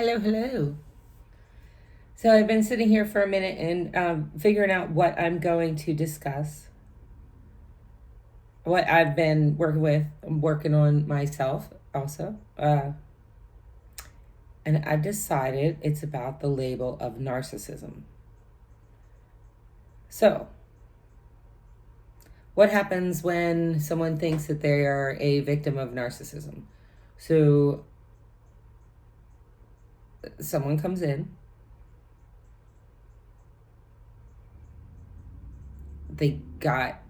Hello, hello. So I've been sitting here for a minute and figuring out what I'm going to discuss, what I've been working with. I'm working on myself also. And I've decided it's about the label of narcissism. So, what happens when someone thinks that they are a victim of narcissism? So, someone comes in, they got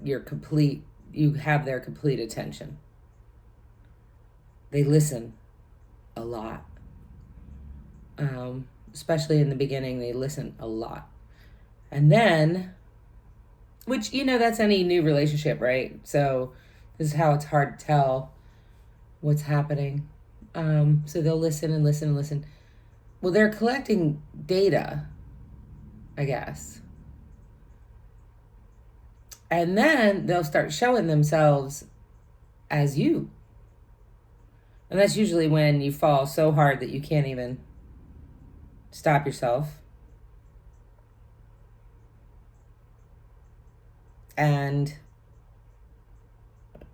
you have their complete attention. They listen a lot. Especially in the beginning, they listen a lot. And then, which, that's any new relationship, right? So this is how it's hard to tell what's happening. So they'll listen and listen and listen. Well, they're collecting data, I guess. And then they'll start showing themselves as you. And that's usually when you fall so hard that you can't even stop yourself. And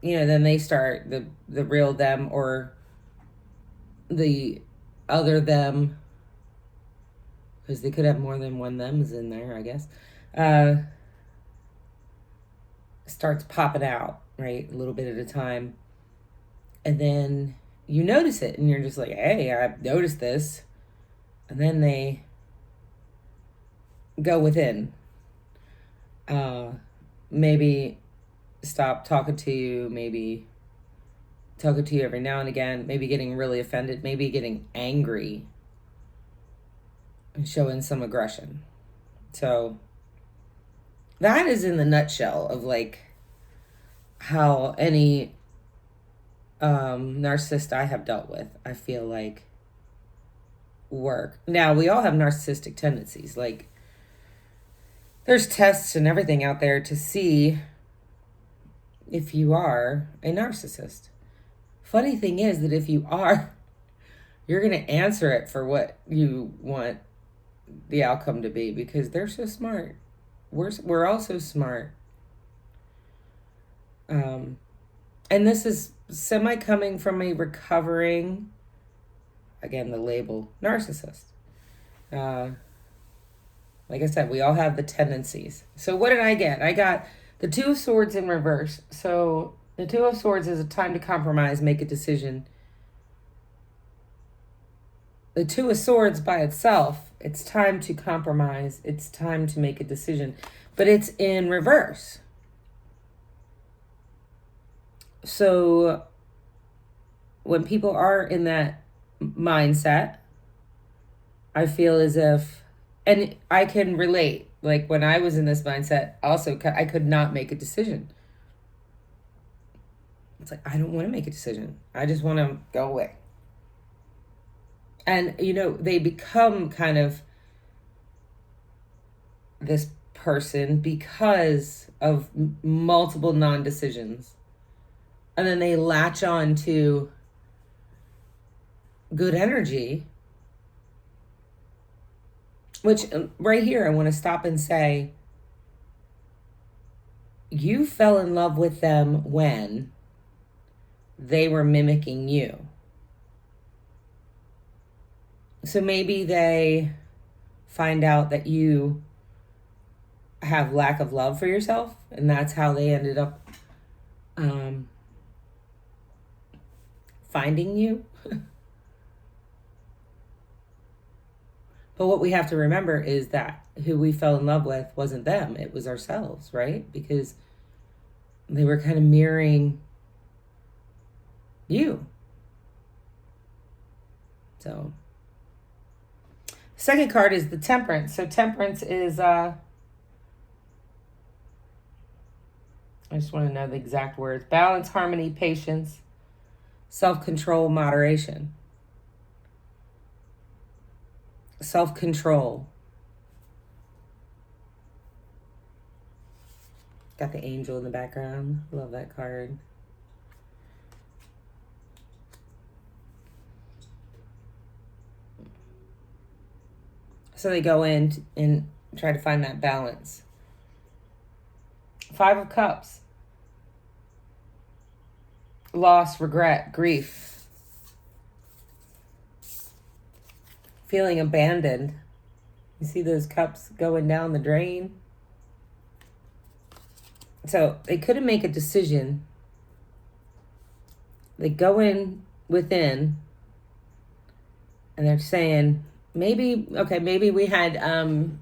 then they start the real them or the other them, because they could have more than one them's in there, I guess, starts popping out, right? A little bit at a time. And then you notice it and you're just like, hey, I've noticed this. And then they go within. Maybe stop talking to you, maybe talking to you every now and again, maybe getting really offended, maybe getting angry and showing some aggression. So that is in the nutshell of like how any narcissist I have dealt with, I feel like, work. Now, we all have narcissistic tendencies. Like, there's tests and everything out there to see if you are a narcissist. Funny thing is that if you are, you're going to answer it for what you want the outcome to be, because they're so smart. We're all so smart. And this is semi coming from a recovering, again, the label narcissist. Like I said, we all have the tendencies. So what did I get? I got the Two of Swords in reverse. So the Two of Swords is a time to compromise, make a decision. The Two of Swords by itself, it's time to compromise. It's time to make a decision. But it's in reverse. So when people are in that mindset, I feel as if, and I can relate, like when I was in this mindset, also, I could not make a decision. It's like, I don't want to make a decision. I just want to go away. And, they become kind of this person because of multiple non-decisions. And then they latch on to good energy, which right here, I want to stop and say, you fell in love with them when they were mimicking you. So maybe they find out that you have lack of love for yourself, and that's how they ended up finding you. But what we have to remember is that who we fell in love with wasn't them, it was ourselves, right? Because they were kind of mirroring you. So, second card is the Temperance. So Temperance is, I just want to know the exact words: balance, harmony, patience, self-control, moderation. Self-control. Got the angel in the background. Love that card. So they go in and try to find that balance. 5 of Cups. Loss, regret, grief. Feeling abandoned. You see those cups going down the drain? So they couldn't make a decision. They go in within and they're saying, maybe we had,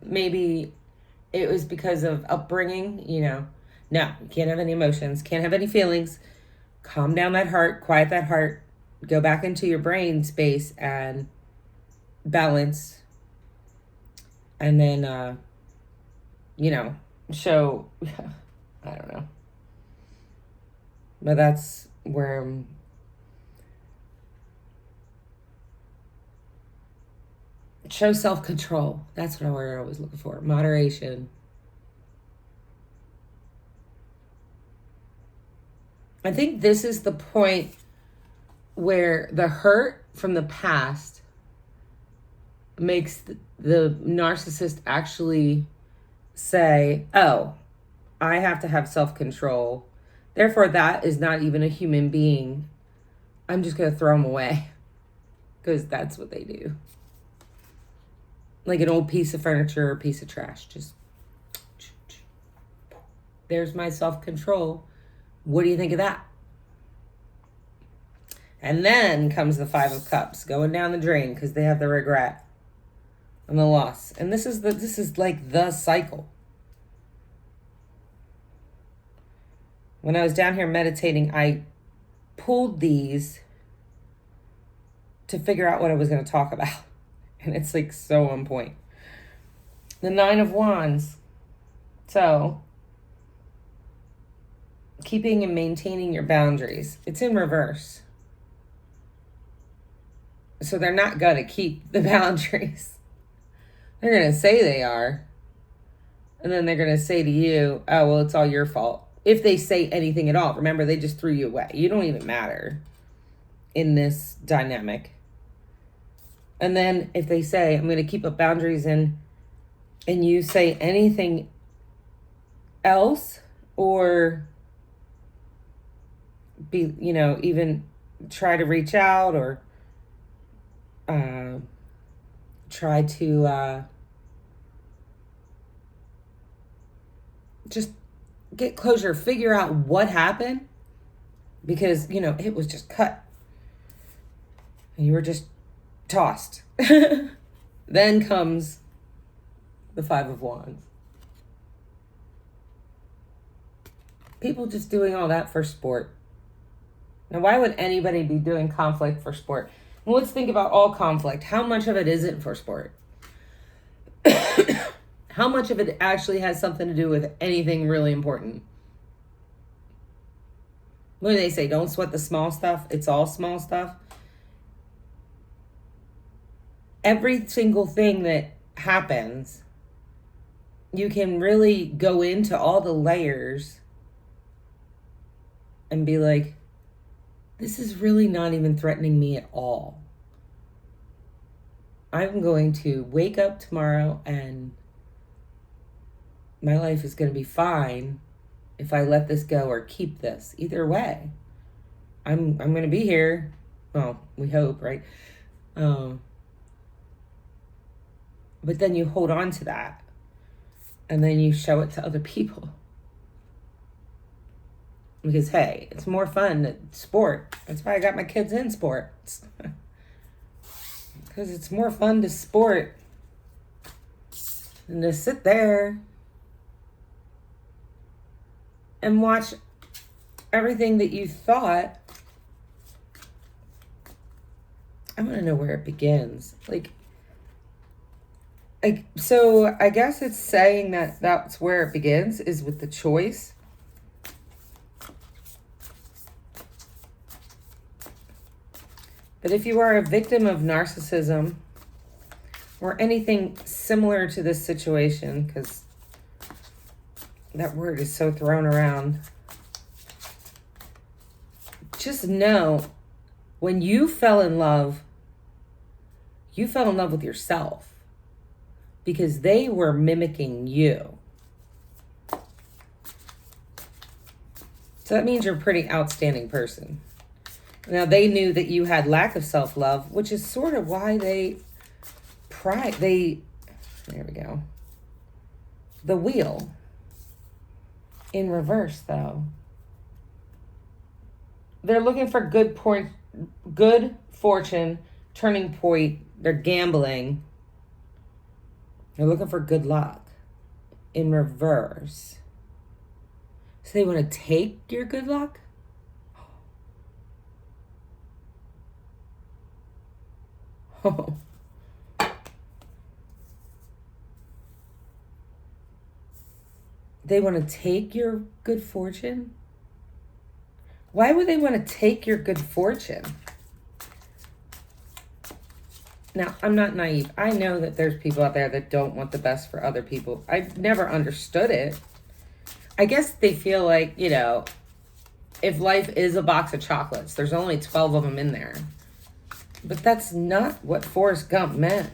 maybe it was because of upbringing, No, you can't have any emotions, can't have any feelings. Calm down that heart, quiet that heart, go back into your brain space and balance. And then, show, I don't know. But that's where show self-control. That's what I was looking for. Moderation. I think this is the point where the hurt from the past makes the narcissist actually say, oh, I have to have self-control. Therefore, that is not even a human being. I'm just going to throw them away. Because that's what they do. Like an old piece of furniture or piece of trash. Just, there's my self-control. What do you think of that? And then comes the 5 of Cups going down the drain because they have the regret and the loss. And this is like the cycle. When I was down here meditating, I pulled these to figure out what I was going to talk about. And it's like so on point. The 9 of Wands. So, keeping and maintaining your boundaries. It's in reverse. So they're not going to keep the boundaries. They're going to say they are. And then they're going to say to you, oh, well, it's all your fault. If they say anything at all. Remember, they just threw you away. You don't even matter in this dynamic. And then if they say, I'm going to keep up boundaries and you say anything else or be, even try to reach out or try to just get closure, figure out what happened because, it was just cut and you were just tossed. Then comes the 5 of Wands. People just doing all that for sport. Now, why would anybody be doing conflict for sport? Well, let's think about all conflict. How much of it isn't for sport? How much of it actually has something to do with anything really important? What do they say? Don't sweat the small stuff. It's all small stuff. Every single thing that happens, you can really go into all the layers and be like, this is really not even threatening me at all. I'm going to wake up tomorrow and my life is going to be fine if I let this go or keep this. Either way, I'm going to be here. Well, we hope, right? But then you hold on to that and then you show it to other people. Because, hey, it's more fun than sport. That's why I got my kids in sports. Because it's more fun to sport than to sit there and watch everything that you thought. I want to know where it begins. So I guess it's saying that that's where it begins, is with the choice. But if you are a victim of narcissism or anything similar to this situation, because that word is so thrown around, just know when you fell in love with yourself. because they were mimicking you. So that means you're a pretty outstanding person. Now, they knew that you had lack of self-love, which is sort of why there we go. The wheel. In reverse, though. They're looking for good fortune, turning point. They're gambling. They're looking for good luck. In reverse. So they want to take your good luck? Oh. They want to take your good fortune? Why would they want to take your good fortune? Now, I'm not naive. I know that there's people out there that don't want the best for other people. I've never understood it. I guess they feel like, if life is a box of chocolates, there's only 12 of them in there. But that's not what Forrest Gump meant.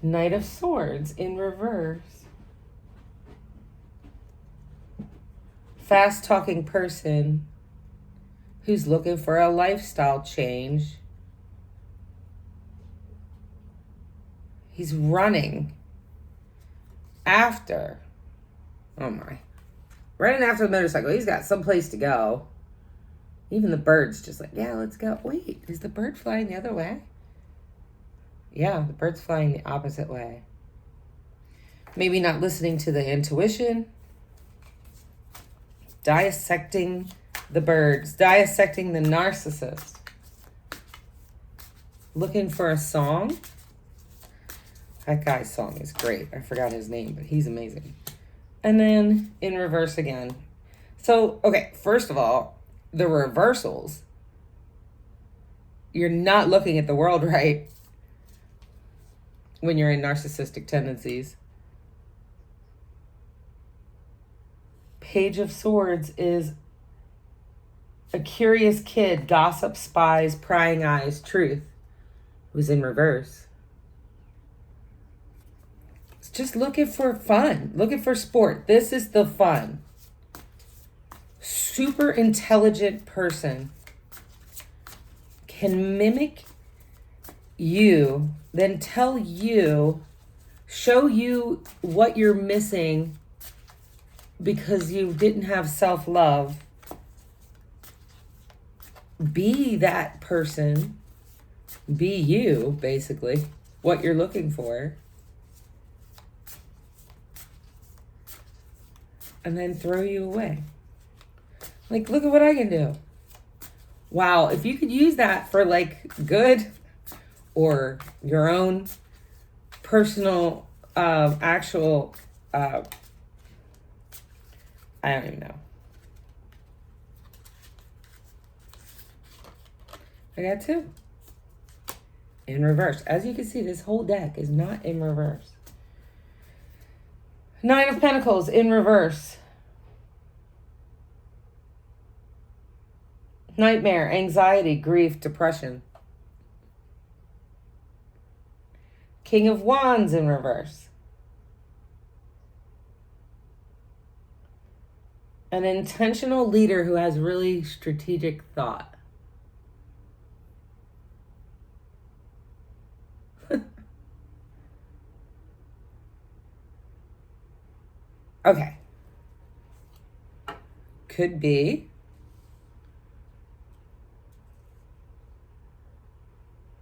Knight of Swords in reverse. Fast-talking person who's looking for a lifestyle change. He's running after, running after the motorcycle. He's got someplace to go. Even the bird's just like, yeah, let's go. Wait, is the bird flying the other way? Yeah, the bird's flying the opposite way. Maybe not listening to the intuition. Dissecting the birds. Dissecting the narcissist. Looking for a song. That guy's song is great. I forgot his name, but he's amazing. And then in reverse again. So, okay, first of all, the reversals. You're not looking at the world right when you're in narcissistic tendencies. Page of Swords is a curious kid, gossip, spies, prying eyes, truth. Was in reverse. It's just looking for fun, looking for sport. This is the fun. Super intelligent person can mimic you, then tell you, show you what you're missing because you didn't have self-love. Be that person. Be you, basically, what you're looking for. And then throw you away. Like, look at what I can do. Wow, if you could use that for, good or your own personal, actual, I don't even know. I got two. In reverse. As you can see, this whole deck is not in reverse. Nine of Pentacles in reverse. Nightmare, anxiety, grief, depression. King of Wands in reverse. An intentional leader who has really strategic thought. Okay. Could be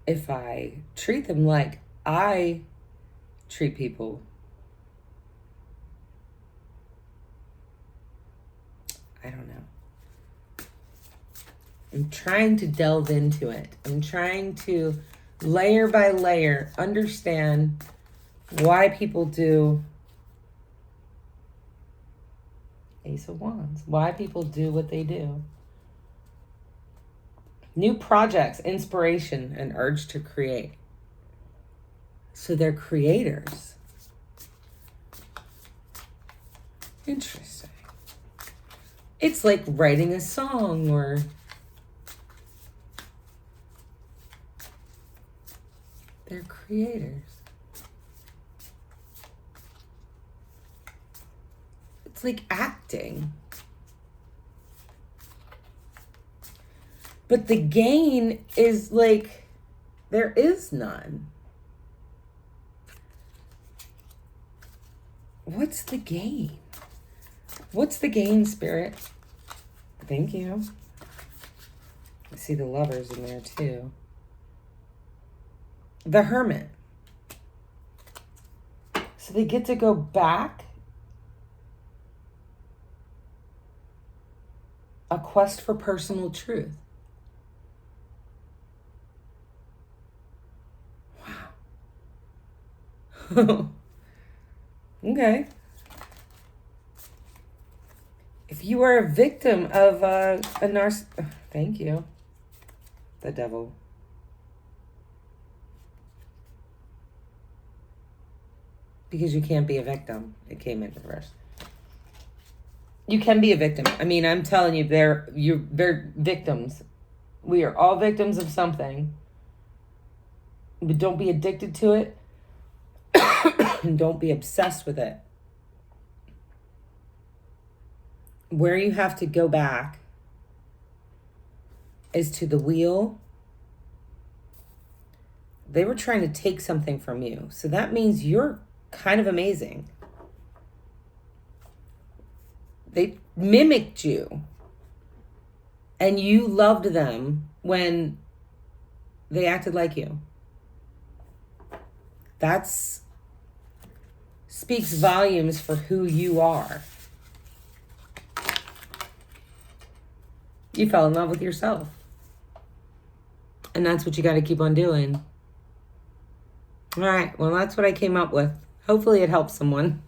if I treat them like I treat people. I don't know. I'm trying to delve into it. I'm trying to layer by layer understand why people do Ace of Wands. Why people do what they do. New projects, inspiration, and urge to create. So they're creators. Interesting. It's like writing a song or They're creators. It's like acting. But the gain is like, there is none. What's the gain? What's the gain, Spirit? Thank you. I see the Lovers in there too. The Hermit. So they get to go back. A quest for personal truth. Wow. Okay. If you are a victim of a thank you. The Devil. Because you can't be a victim. It came in reverse. You can be a victim. I mean, I'm telling you, they're victims. We are all victims of something. But don't be addicted to it. And don't be obsessed with it. Where you have to go back is to the wheel. They were trying to take something from you. So that means you're kind of amazing. They mimicked you. And you loved them when they acted like you. That's speaks volumes for who you are. You fell in love with yourself. And that's what you got to keep on doing. All right. Well, that's what I came up with. Hopefully it helps someone.